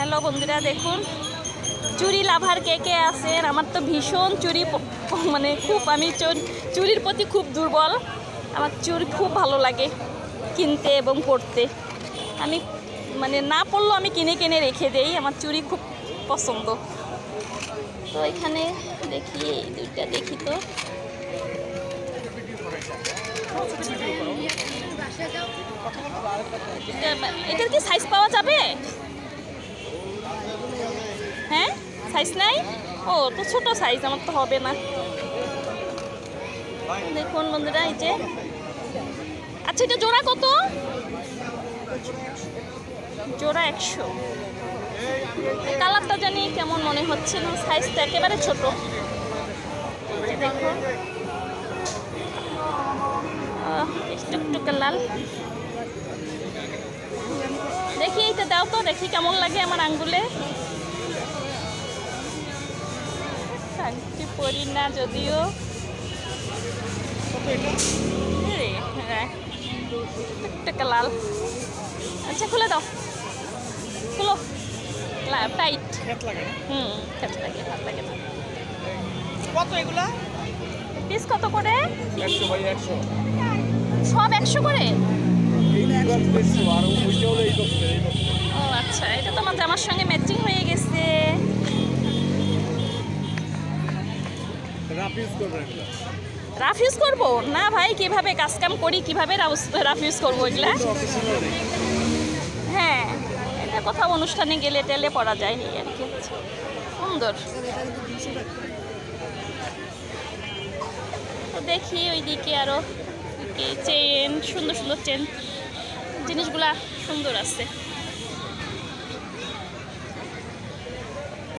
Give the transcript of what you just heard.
Hello বন্ধুরা, দেখুন চুড়ি লাভার কে কে আছেন। আমার তো ভীষণ চুড়ি মানে খুব, আমি চুড়ির প্রতি খুব দুর্বল। আমার চুড়ি খুব ভালো লাগে কিনতে এবং পরতে। আমি মানে না পরলেও আমি কিনে কিনে রেখে দেই, আমার চুড়ি খুব পছন্দ। তো এখানে দেখি এই দুইটা, দেখি তো এটার কি সাইজ পাওয়া যাবে? হ্যাঁ, সাইজ নাই। ও তো ছোট সাইজ, আমার তো হবে না। দেখুন বন্ধুরা, এই যে আচ্ছা, এটা জোড়া কত? জোড়া 100। কালারটা জানি কেমন মনে হচ্ছে না, সাইজটা একেবারে ছোট। দেখুন টুকটুকে লাল। দেখি এইটা দাও তো, দেখি কেমন লাগে আমার আঙ্গুলে। আংটি পরি না যদিও। টুকটুকে লাল। আচ্ছা খুলে দাও, খুলো। টাইট। খেত লাগে ভালো লাগে না। কত এগুলা? পিস কত করে? 100 বাই 100। সব 100 করে? ও আচ্ছা, এটা তো আমার জামার সঙ্গে ম্যাচিং হয়ে গেছে। রাফ ইউজ করবো না ভাই, কিভাবে কাজ কাম করি, কিভাবে রাফ ইউজ করবো এগুলা? হ্যাঁ, এটা কোথাও অনুষ্ঠানে গেলে টেলে পরা যায় এই আর কি। সুন্দর। তো দেখি ওইদিকে আরো চেন, সুন্দর সুন্দর চেন, জিনিসগুলা সুন্দর আছে।